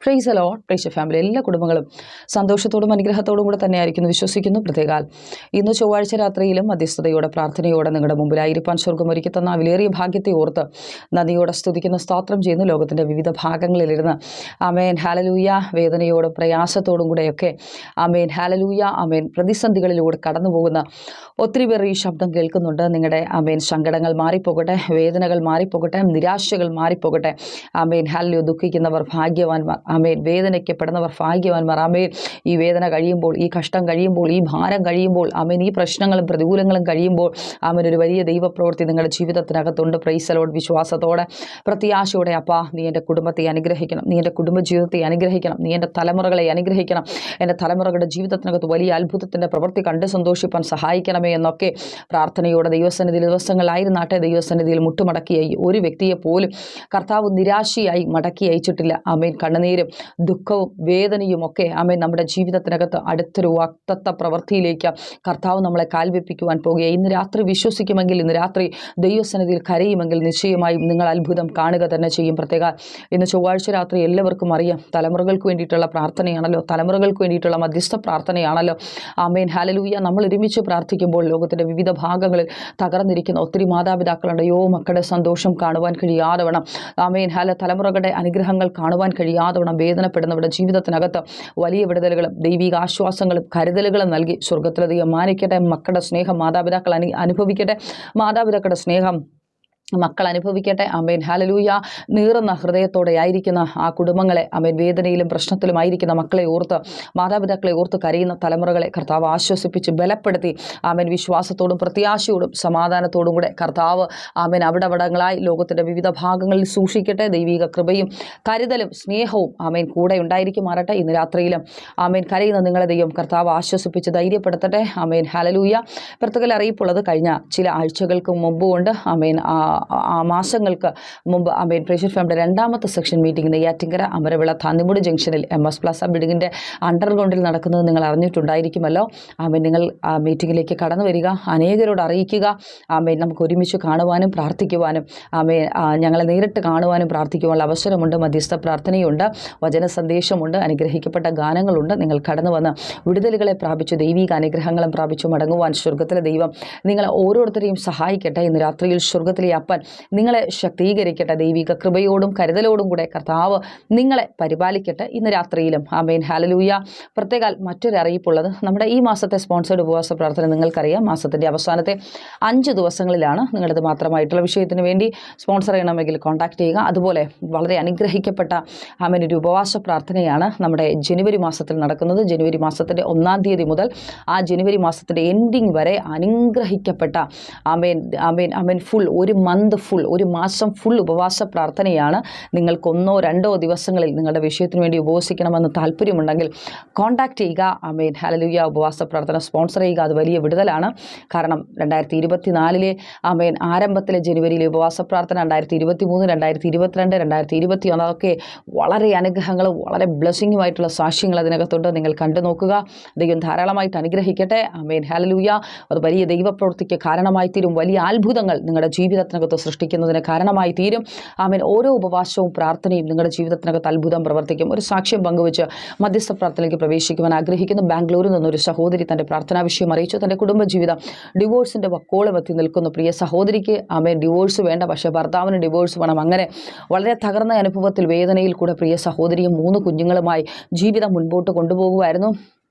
Price the Lord. Praise family, എല്ലാ കുടുംബങ്ങളും സന്തോഷത്തോടും അനുഗ്രഹത്തോടും കൂടെ തന്നെയായിരിക്കുന്നു വിശ്വസിക്കുന്നു. പ്രത്യേകാൽ ഇന്ന് ചൊവ്വാഴ്ച രാത്രിയിലും മധ്യസ്ഥതയോടെ പ്രാർത്ഥനയോടെ നിങ്ങളുടെ മുമ്പിലായിരിക്കാൻ സ്വർഗ്ഗം ഒരുക്കി തന്ന വിലയേറിയ ഭാഗ്യത്തെ ഓർത്ത് നദിയോടെ സ്തുതിക്കുന്ന സ്തോത്രം ചെയ്യുന്നു. ലോകത്തിൻ്റെ വിവിധ ഭാഗങ്ങളിലിരുന്ന് ആമേൻ ഹല്ലേലൂയ വേദനയോടും പ്രയാസത്തോടും കൂടെയൊക്കെ ആമേൻ ഹല്ലേലൂയ ആമേൻ പ്രതിസന്ധികളിലൂടെ കടന്നു പോകുന്ന ഒത്തിരി പേർ ഈ ശബ്ദം കേൾക്കുന്നുണ്ട്. നിങ്ങളുടെ ആമേൻ സങ്കടങ്ങൾ മാറിപ്പോകട്ടെ, വേദനകൾ മാറിപ്പോകട്ടെ, നിരാശകൾ മാറിപ്പോകട്ടെ. Amen hallelujah. ദുഃഖിക്കുന്നവർ ഭാഗ്യവാന്മാർ, ആമേൻ വേദനയ്ക്കപ്പെടുന്നവർ ഭാഗ്യവാന്മാർ. ആമേൻ ഈ വേദന കഴിയുമ്പോൾ, ഈ കഷ്ടം കഴിയുമ്പോൾ, ഈ ഭാരം കഴിയുമ്പോൾ, ആമേൻ ഈ പ്രശ്നങ്ങളും പ്രതികൂലങ്ങളും കഴിയുമ്പോൾ ആമേൻ ഒരു വലിയ ദൈവപ്രവൃത്തി നിങ്ങളുടെ ജീവിതത്തിനകത്തുണ്ട്. Price the Lord. വിശ്വാസത്തോടെ പ്രത്യാശയോടെ അപ്പാ നീ എൻ്റെ കുടുംബത്തെ അനുഗ്രഹിക്കണം, നീ എൻ്റെ കുടുംബജീവിതത്തെ അനുഗ്രഹിക്കണം, നീ എൻ്റെ തലമുറകളെ അനുഗ്രഹിക്കണം, എൻ്റെ തലമുറകളുടെ ജീവിതത്തിനകത്ത് വലിയ അത്ഭുതത്തിൻ്റെ പ്രവൃത്തി കണ്ട് സന്തോഷിപ്പാൻ സഹായിക്കണമേ എന്നൊക്കെ പ്രാർത്ഥനയോടെ ദൈവസന്നിധിയിൽ ദിവസങ്ങളായിരുന്നാട്ടെ ദൈവസന്നിധിയിൽ മുട്ടുമടക്കിയായി ഒരു വ്യക്തിയെ പോലും കർത്താവ് നിരാശയായി മടക്കി അയച്ചിട്ടില്ല. ആമേൻ കണ്ണുനീരും ദുഃഖവും വേദനയും ഒക്കെ ആമേൻ നമ്മുടെ ജീവിതത്തിനകത്ത് അടുത്തൊരു വാഗ്ദത്ത പ്രവൃത്തിയിലേക്ക് കർത്താവ് നമ്മളെ കാൽവെപ്പിക്കുവാൻ പോകുകയാണ്. ഇന്ന് രാത്രി വിശ്വസിക്കുമെങ്കിൽ, ഇന്ന് രാത്രി ദൈവസന്നിധിയിൽ കരയുമെങ്കിൽ നിശ്ചയമായും നിങ്ങൾ അത്ഭുതം കാണുക തന്നെ ചെയ്യും. പ്രത്യേക ഇന്ന് ചൊവ്വാഴ്ച രാത്രി എല്ലാവർക്കും അറിയാം, തലമുറകൾക്ക് വേണ്ടിയിട്ടുള്ള പ്രാർത്ഥനയാണല്ലോ, തലമുറകൾക്ക് വേണ്ടിയിട്ടുള്ള മധ്യസ്ഥ പ്രാർത്ഥനയാണല്ലോ. Amen hallelujah. നമ്മൾ ഒരുമിച്ച് പ്രാർത്ഥിക്കുമ്പോൾ ലോകത്തിൻ്റെ വിവിധ ഭാഗങ്ങളിൽ തകർന്നിരിക്കുന്ന ഒത്തിരി മാതാപിതാക്കളുണ്ട്. മക്കളുടെ സന്തോഷം കാണുവാൻ കഴിയാതെ വേണം, ആമേൻ തലമുറകളുടെ അനുഗ്രഹങ്ങൾ കാണുവാൻ കഴിയാതെ വേണം വേദനപ്പെടുന്നവരുടെ ജീവിതത്തിനകത്ത് വലിയ വിടുതലുകളും ദൈവിക ആശ്വാസങ്ങളും കരുതലുകളും നൽകി സ്വർഗ്ഗത്തിലധികം മാനിക്കട്ടെ. മക്കളുടെ സ്നേഹം മാതാപിതാക്കൾ അനുഭവിക്കട്ടെ, മാതാപിതാക്കളുടെ സ്നേഹം മക്കൾ അനുഭവിക്കട്ടെ. Amen hallelujah. നീറുന്ന ഹൃദയത്തോടെ ആയിരിക്കുന്ന ആ കുടുംബങ്ങളെ, ആമേൻ വേദനയിലും പ്രശ്നത്തിലും ആയിരിക്കുന്ന മക്കളെ ഓർത്ത്, മാതാപിതാക്കളെ ഓർത്ത് കരയുന്ന തലമുറകളെ കർത്താവ് ആശ്വസിപ്പിച്ച് ബലപ്പെടുത്തി ആമേൻ വിശ്വാസത്തോടും പ്രത്യാശയോടും സമാധാനത്തോടും കൂടെ കർത്താവ് ആമേൻ അവിടങ്ങളായി ലോകത്തിൻ്റെ വിവിധ ഭാഗങ്ങളിൽ സൂക്ഷിക്കട്ടെ. ദൈവിക കൃപയും കരുതലും സ്നേഹവും ആമേൻ കൂടെ ഉണ്ടായിരിക്കുമാറട്ടെ. ഇന്ന് രാത്രിയിലും ആമേൻ കരയുന്ന നിങ്ങളെ ദൈവം കർത്താവ് ആശ്വസിപ്പിച്ച് ധൈര്യപ്പെടുത്തട്ടെ. Amen hallelujah. പ്രത്യേക അറിയിപ്പുള്ളത് കഴിഞ്ഞ ചില ആഴ്ചകൾക്ക് മുമ്പ് കൊണ്ട് ആമേൻ ആ മാസങ്ങൾക്ക് മുമ്പ് ആമേൻ പ്രേഷർ ഫാമിൻ്റെ രണ്ടാമത്തെ സെക്ഷൻ മീറ്റിംഗ് നെയ്യാറ്റിങ്കര അമരവിള താന്നിമുടി ജംഗ്ഷനിൽ MS പ്ലാസ ബിൽഡിങ്ങിൻ്റെ അണ്ടർഗ്രൗണ്ടിൽ നടക്കുന്നത് നിങ്ങൾ അറിഞ്ഞിട്ടുണ്ടായിരിക്കുമല്ലോ. ആമേൻ നിങ്ങൾ ആ മീറ്റിങ്ങിലേക്ക് കടന്നു വരിക, അനേകരോട് അറിയിക്കുക. ആമേൻ നമുക്ക് ഒരുമിച്ച് കാണുവാനും പ്രാർത്ഥിക്കുവാനും ആമേൻ ഞങ്ങളെ നേരിട്ട് കാണുവാനും പ്രാർത്ഥിക്കുവാനുള്ള അവസരമുണ്ട്. മധ്യസ്ഥ പ്രാർത്ഥനയുണ്ട്, വചന സന്ദേശമുണ്ട്, അനുഗ്രഹിക്കപ്പെട്ട ഗാനങ്ങളുണ്ട്. നിങ്ങൾ കടന്നു വന്ന് വിടുതലുകളെ പ്രാപിച്ചു ദൈവിക അനുഗ്രഹങ്ങളും പ്രാപിച്ചു മടങ്ങുവാൻ സ്വർഗ്ഗത്തിലെ ദൈവം നിങ്ങളെ ഓരോരുത്തരെയും സഹായിക്കട്ടെ. ഇന്ന് രാത്രിയിൽ സ്വർഗ്ഗത്തിലെ അപ്പൻ നിങ്ങളെ ശക്തീകരിക്കട്ടെ. ദൈവിക കൃപയോടും കരുതലോടും കൂടെ കർത്താവ് നിങ്ങളെ പരിപാലിക്കട്ടെ. ഇന്ന് രാത്രിയിലും ആമേൻ ഹല്ലേലൂയ. പ്രത്യേക മറ്റൊരു അറിയിപ്പുള്ളത്, നമ്മുടെ ഈ മാസത്തെ സ്പോൺസേഡ് ഉപവാസ പ്രാർത്ഥന നിങ്ങൾക്കറിയാം, മാസത്തിൻ്റെ അവസാനത്തെ 5 ദിവസങ്ങളിലാണ്. നിങ്ങളത് മാത്രമായിട്ടുള്ള വിഷയത്തിന് വേണ്ടി സ്പോൺസർ ചെയ്യണമെങ്കിൽ കോൺടാക്ട് ചെയ്യുക. അതുപോലെ വളരെ അനുഗ്രഹിക്കപ്പെട്ട ആമേൻ ഒരു ഉപവാസ പ്രാർത്ഥനയാണ് നമ്മുടെ ജനുവരി മാസത്തിൽ നടക്കുന്നത്. ജനുവരി മാസത്തിൻ്റെ 1-ാം തീയതി മുതൽ ആ ജനുവരി മാസത്തിൻ്റെ എൻഡിങ് വരെ അനുഗ്രഹിക്കപ്പെട്ട ആമേൻ ആമേൻ ആമേൻ ഫുൾ ഒരു മന്ത് ഫുൾ, ഒരു മാസം ഫുൾ ഉപവാസ പ്രാർത്ഥനയാണ്. നിങ്ങൾക്ക് 1-2 ദിവസങ്ങളിൽ നിങ്ങളുടെ വിഷയത്തിന് വേണ്ടി ഉപവസിക്കണമെന്ന് താല്പര്യമുണ്ടെങ്കിൽ കോൺടാക്ട് ചെയ്യുക. Amen hallelujah. ഉപവാസ പ്രാർത്ഥന സ്പോൺസർ ചെയ്യുക. അത് വലിയ വിടുതലാണ്. കാരണം 2024 ആമേൻ ആരംഭത്തിലെ ജനുവരിയിലെ ഉപവാസ പ്രാർത്ഥന 2023, 2022, 2021 അതൊക്കെ വളരെ അനുഗ്രഹങ്ങളും വളരെ ബ്ലെസ്സിങ്ങുമായിട്ടുള്ള സാക്ഷ്യങ്ങൾ അതിനകത്തുണ്ട്. നിങ്ങൾ കണ്ടു നോക്കുക. ദൈവം ധാരാളമായിട്ട് അനുഗ്രഹിക്കട്ടെ. Amen hallelujah. അത് വലിയ ദൈവപ്രവൃത്തിക്ക് കാരണമായി തീരും. വലിയ അത്ഭുതങ്ങൾ നിങ്ങളുടെ ജീവിതത്തിനകത്ത് സൃഷ്ടിക്കുന്നതിന് കാരണമായി തീരും. ആമേൻ ഓരോ ഉപവാസവും പ്രാർത്ഥനയും നിങ്ങളുടെ ജീവിതത്തിനകത്ത് അത്ഭുതം പ്രവർത്തിക്കും. ഒരു സാക്ഷ്യം പങ്കുവെച്ച് മധ്യസ്ഥ പ്രാർത്ഥനയിലേക്ക് പ്രവേശിക്കുവാൻ ആഗ്രഹിക്കുന്നു. ബാംഗ്ലൂരിൽ നിന്നൊരു സഹോദരി തൻ്റെ പ്രാർത്ഥനാ വിഷയം അറിയിച്ചു. തൻ്റെ കുടുംബജീവിതം ഡിവോഴ്സിൻ്റെ വക്കോളം എത്തി നിൽക്കുന്നു. പ്രിയ സഹോദരിക്ക് ആമേൻ ഡിവോഴ്സ് വേണ്ട, പക്ഷേ ഭർത്താവിന് ഡിവോഴ്സ് വേണം. അങ്ങനെ വളരെ തകർന്ന അനുഭവത്തിൽ വേദനയിൽ കൂടെ പ്രിയ സഹോദരിയും 3 കുഞ്ഞുങ്ങളുമായി ജീവിതം മുൻപോട്ട് കൊണ്ടുപോകുമായിരുന്നു.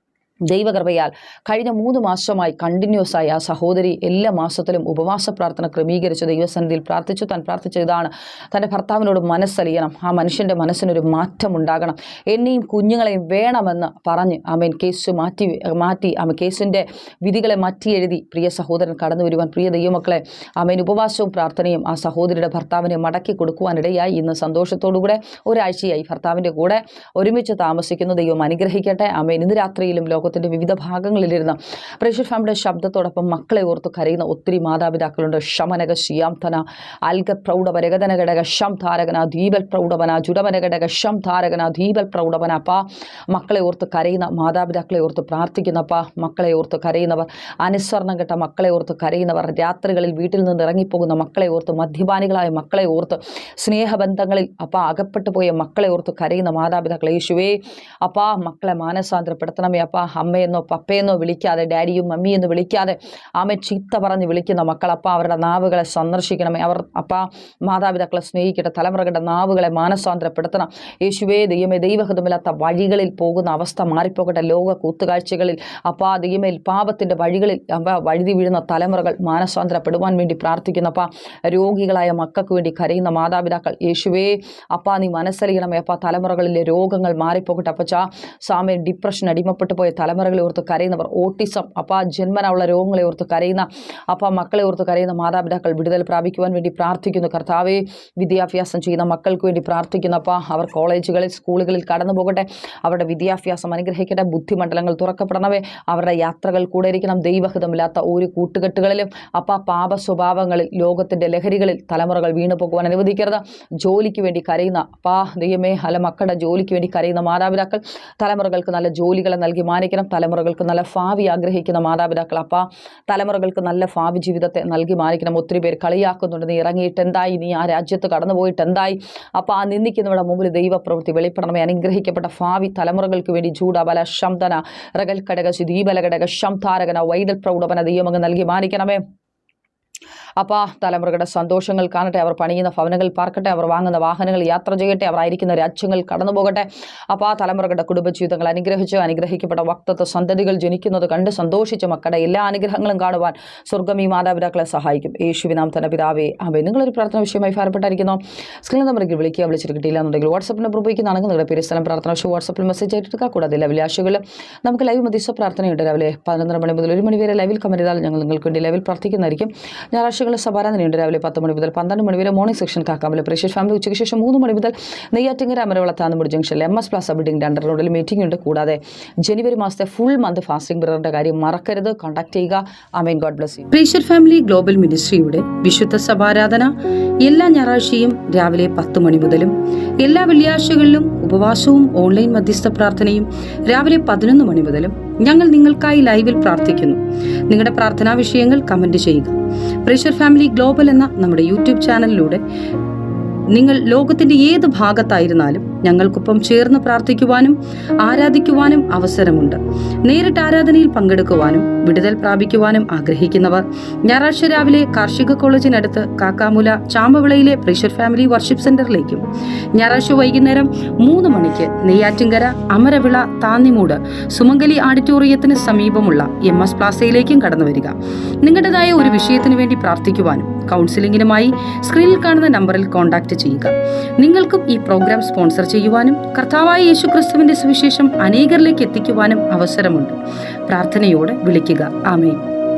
ദൈവകൃപയാൽ കഴിഞ്ഞ 3 മാസമായി കണ്ടിന്യൂസ് ആയി ആ സഹോദരി എല്ലാ മാസത്തിലും ഉപവാസ പ്രാർത്ഥന ക്രമീകരിച്ച് ദൈവസന്നിധിയിൽ പ്രാർത്ഥിച്ചു. താൻ പ്രാർത്ഥിച്ച ഇതാണ്, തൻ്റെ ഭർത്താവിനോട് മനസ്സലിയണം, ആ മനുഷ്യൻ്റെ മനസ്സിനൊരു മാറ്റം ഉണ്ടാകണം, എന്നെയും കുഞ്ഞുങ്ങളെയും വേണമെന്ന് പറഞ്ഞ് ആമേൻ കേസ് മാറ്റി ആമേൻ കേസിൻ്റെ വിധികളെ മാറ്റി എഴുതി പ്രിയ സഹോദരൻ കടന്നു വരുവാൻ, പ്രിയ ദൈവമക്കളെ ആമേൻ ഉപവാസവും പ്രാർത്ഥനയും ആ സഹോദരിയുടെ ഭർത്താവിനെ മടക്കി കൊടുക്കുവാനിടയായി. ഇന്ന് സന്തോഷത്തോടുകൂടെ ഒരാഴ്ചയായി ഭർത്താവിൻ്റെ കൂടെ ഒരുമിച്ച് താമസിക്കുന്നു. ദൈവം അനുഗ്രഹിക്കട്ടെ. ആമേൻ ഇന്ന് രാത്രിയിലും ലോകത്തിൽ ലോകത്തിൻ്റെ വിവിധ ഭാഗങ്ങളിലിരുന്ന് പ്രേക്ഷർ ഫാമിലിയുടെ ശബ്ദത്തോടൊപ്പം മക്കളെ ഓർത്ത് കരയുന്ന ഒത്തിരി മാതാപിതാക്കളുണ്ട്. ശമനക ശിയാംതന അൽഗ പ്രൗഢപരഗതന ഘടക ശം ധാരകന ദീപൽ പ്രൗഢവന ജുഡമന ഘടക ശം ധാരകന ദീപൽ പ്രൗഢവന. അപ്പാ മക്കളെ ഓർത്ത് കരയുന്ന മാതാപിതാക്കളെ ഓർത്ത് പ്രാർത്ഥിക്കുന്നപ്പാ. മക്കളെ ഓർത്ത് കരയുന്നവർ, അനുസരണം കെട്ട മക്കളെ ഓർത്ത് കരയുന്നവർ, രാത്രികളിൽ വീട്ടിൽ നിന്ന് ഇറങ്ങിപ്പോകുന്ന മക്കളെ ഓർത്ത്, മദ്യപാനികളായ മക്കളെ ഓർത്ത്, സ്നേഹബന്ധങ്ങളിൽ അകപ്പെട്ടു പോയ മക്കളെ ഓർത്ത് കരയുന്ന മാതാപിതാക്കളെ യേശുവേ അപ്പാ മക്കളെ മാനസാന്തരപ്പെടുത്തണമേ. അപ്പാ അമ്മയെന്നോ പപ്പയെന്നോ വിളിക്കാതെ, ഡാഡിയും മമ്മിയെന്ന് വിളിക്കാതെ ചീത്ത പറഞ്ഞ് വിളിക്കുന്ന മക്കൾ അപ്പാ അവരുടെ നാവുകളെ സന്ദർശിക്കണമേ. അവർ അപ്പാ മാതാപിതാക്കളെ സ്നേഹിക്കട്ടെ. തലമുറകളുടെ നാവുകളെ മാനസാന്തരപ്പെടുത്തണം യേശുവേ. ദൈവമേ, ദൈവഹിതമില്ലാത്ത വഴികളിൽ പോകുന്ന അവസ്ഥ മാറിപ്പോകട്ടെ. ലോക കൂത്തുകാഴ്ചകളിൽ അപ്പാ ദൈവമേ, പാപത്തിൻ്റെ വഴികളിൽ വഴുതി വീഴുന്ന തലമുറകൾ മാനസാന്തരപ്പെടുവാൻ വേണ്ടി പ്രാർത്ഥിക്കുന്നപ്പാ. രോഗികളായ മക്കൾക്ക് വേണ്ടി കരയുന്ന മാതാപിതാക്കൾ യേശുവേ അപ്പാ നീ മനസ്സറിയണമേ. അപ്പാ തലമുറകളിലെ രോഗങ്ങൾ മാറിപ്പോകട്ടെ. അപ്പച്ചാ സാമേ ഡിപ്രഷൻ അടിമപ്പെട്ടു പോയ തലമുറകളെ ഓർത്ത് കരയുന്നവർ, ഓട്ടിസം അപ്പാ ജന്മനുള്ള രോഗങ്ങളെ ഓർത്ത് കരയുന്ന അപ്പാ മക്കളെ ഓർത്ത് കരയുന്ന മാതാപിതാക്കൾ വിടുതൽ പ്രാപിക്കുവാൻ വേണ്ടി പ്രാർത്ഥിക്കുന്നു. കർത്താവേ, വിദ്യാഭ്യാസം ചെയ്യുന്ന മക്കൾക്ക് വേണ്ടി പ്രാർത്ഥിക്കുന്നു. അപ്പാ അവർ കോളേജുകളിൽ സ്കൂളുകളിൽ കടന്നു പോകട്ടെ. അവരുടെ വിദ്യാഭ്യാസം അനുഗ്രഹിക്കട്ടെ. ബുദ്ധിമണ്ഡലങ്ങൾ തുറക്കപ്പെടണമേ. അവരുടെ യാത്രകൾ കൂടെ ഇരിക്കണം. ദൈവഹിതമില്ലാത്ത ഒരു കൂട്ടുകെട്ടുകളിലും അപ്പാ പാപ സ്വഭാവങ്ങളിൽ, ലോകത്തിൻ്റെ ലഹരികളിൽ തലമുറകൾ വീണു പോകുവാൻ അനുവദിക്കരുത്. ജോലിക്ക് വേണ്ടി കരയുന്ന അപ്പാ ദൈവമേ, അല്ല മക്കളുടെ ജോലിക്ക് വേണ്ടി കരയുന്ന മാതാപിതാക്കൾ തലമുറകൾക്ക് നല്ല ജോലികളെ നൽകി മാനിക്കണം. തലമുറകൾക്ക് നല്ല ഭാവി ആഗ്രഹിക്കുന്ന മാതാപിതാക്കൾ അപ്പാ തലമുറകൾക്ക് നല്ല ഭാവി ജീവിതത്തെ നൽകി മാനിക്കണം. ഒത്തിരി പേർ കളിയാക്കുന്നുണ്ട്. നീ ഇറങ്ങിയിട്ട് എന്തായി, നീ ആ രാജ്യത്ത് കടന്നുപോയിട്ട് എന്തായി. അപ്പോൾ ആ നിന്ദിക്കുന്നവരുടെ മുമ്പിൽ ദൈവപ്രവൃത്തി വെളിപ്പെടണമേ. അനുഗ്രഹിക്കപ്പെട്ട ഭാവി തലമുറകൾക്ക് വേണ്ടി ചൂടബല ശംതന റകൽ ഘടക ദീപല ഘടക ശംധാരകന വൈദൽ പ്രൗഢവന ദൈവമങ്ങ് നൽകി മാനിക്കണമേ. അപ്പാ തലമുറകളുടെ സന്തോഷങ്ങൾ കാണട്ടെ. അവർ പണിയുന്ന ഭവനങ്ങളിൽ പാർക്കട്ടെ. അവർ വാങ്ങുന്ന വാഹനങ്ങൾ യാത്ര ചെയ്യട്ടെ. അവർ ആയിരിക്കുന്ന രാജ്യങ്ങൾ കടന്നു പോകട്ടെ. അപ്പാ തലമുറകളുടെ കുടുംബജീവിതങ്ങൾ അനുഗ്രഹിക്കപ്പെട്ട വക്തത്വ സന്തതികൾ ജനിക്കുന്നത് കണ്ട് സന്തോഷിച്ച മക്കളുടെ എല്ലാ അനുഗ്രഹങ്ങളും കാണുവാൻ സ്വർഗ്ഗം ഈ മാതാപിതാക്കളെ സഹായിക്കും. യേശുവിനാം തന്നെ പിതാവേ ആമേൻ. നിങ്ങളൊരു പ്രാർത്ഥന വിഷയമായി ഭാരപ്പെട്ടായിരിക്കുന്നു. സ്ക്രീൻ നമ്പറിൽ വിളിച്ചിട്ട് കിട്ടിയില്ല എന്നുണ്ടെങ്കിൽ വാട്സപ്പ് നമ്പർ ഉപയോഗിക്കുന്നതാണെങ്കിൽ നിങ്ങളുടെ പേര് സ്ഥലം പ്രാർത്ഥന വിഷയം വാട്സപ്പിൽ മെസ്സേജ് ആയിട്ട് കൂടാതെ എല്ലാ വെള്ളിയാഴ്ചകളിൽ നമുക്ക് ലൈവ് മധ്യസ്ഥ പ്രാർത്ഥനയുണ്ട്. രാവിലെ 11 മണി മുതൽ 1 മണി വരെ ലൈവിൽ കമന്റ് ചെയ്താൽ ഞങ്ങൾ നിങ്ങൾക്ക് വേണ്ടി ലൈവിൽ പ്രാർത്ഥിക്കുന്നതായിരിക്കും. ഞായറാഴ്ചകളിൽ സഭാരാധനയുണ്ട്. രാവിലെ 10 മണി മുതൽ 12 മണി വരെ മോർണിംഗ് സെക്ഷൻ കാക്കാമല പ്രേക്ഷർ ഫാമിലി. ഉച്ചയ്ക്ക് ശേഷം 3 മണി മുതൽ നെയ്യാറ്റിങ്കര അമരവള താന്നുമുടി ജംഗ്ഷനിൽ MS പ്ലാസ ബിൽഡിംഗ് 2 റോഡിൽ മീറ്റിംഗ് ഉണ്ട്. കൂടാതെ ജനുവരി മാസത്തെ ഫുൾ മന്ത് ഫാസ്റ്റിംഗ് ബ്രദറിന്റെ കാര്യം മറക്കരുത്. കോൺടാക്ട് ചെയ്യുക. ആമേൻ. God bless you. പ്രേക്ഷർ ഫാമിലി ഗ്ലോബൽ മിനിസ്ട്രിയുടെ വിശുദ്ധ സഭാരാധന എല്ലാ ഞായറാഴ്ചയും രാവിലെ 10 മണി മുതലും എല്ലാ വെള്ളിയാഴ്ചകളിലും ഉപവാസവും ഓൺലൈൻ മധ്യസ്ഥ പ്രാർത്ഥനയും രാവിലെ 11 മണി മുതലും ഞങ്ങൾ നിങ്ങൾക്കായി ലൈവിൽ പ്രാർത്ഥിക്കുന്നു. നിങ്ങളുടെ പ്രാർത്ഥനാ വിഷയങ്ങൾ കമന്റ് ചെയ്യുക. പ്രേക്ഷർ ഫാമിലി ഗ്ലോബൽ എന്ന നമ്മുടെ യൂട്യൂബ് ചാനലിലൂടെ നിങ്ങൾ ലോകത്തിന്റെ ഏത് ഭാഗത്തായിരുന്നാലും ഞങ്ങൾക്കൊപ്പം ചേർന്ന് പ്രാർത്ഥിക്കുവാനും ആരാധിക്കുവാനും അവസരമുണ്ട്. നേരിട്ട് ആരാധനയിൽ പങ്കെടുക്കുവാനും വിടുതൽ പ്രാപിക്കുവാനും ആഗ്രഹിക്കുന്നവർ ഞായറാഴ്ച രാവിലെ കാർഷിക കോളേജിനടുത്ത് കാക്കാമുല ചാമ്പവിളയിലെ പ്രേക്ഷർ ഫാമിലി വർഷിപ്പ് സെന്ററിലേക്കും ഞായറാഴ്ച വൈകുന്നേരം 3 മണിക്ക് നെയ്യാറ്റിങ്കര അമരവിള താന്നിമൂട് സുമംഗലി ഓഡിറ്റോറിയത്തിന് സമീപമുള്ള MS പ്ലാസയിലേക്കും കടന്നു വരിക. നിങ്ങളുടേതായ ഒരു വിഷയത്തിനു വേണ്ടി പ്രാർത്ഥിക്കുവാനും കൗൺസിലിംഗിനുമായി സ്ക്രീനിൽ കാണുന്ന നമ്പറിൽ കോൺടാക്ട് ചെയ്യുക. നിങ്ങൾക്കും ഈ പ്രോഗ്രാം സ്പോൺസർ ചെയ്യുവാനും കർത്താവായ യേശുക്രിസ്തുവിന്റെ സുവിശേഷം അനേകരിലേക്ക് എത്തിക്കുവാനും അവസരമുണ്ട്. പ്രാർത്ഥനയോടെ വിളിക്കുക. ആമേൻ.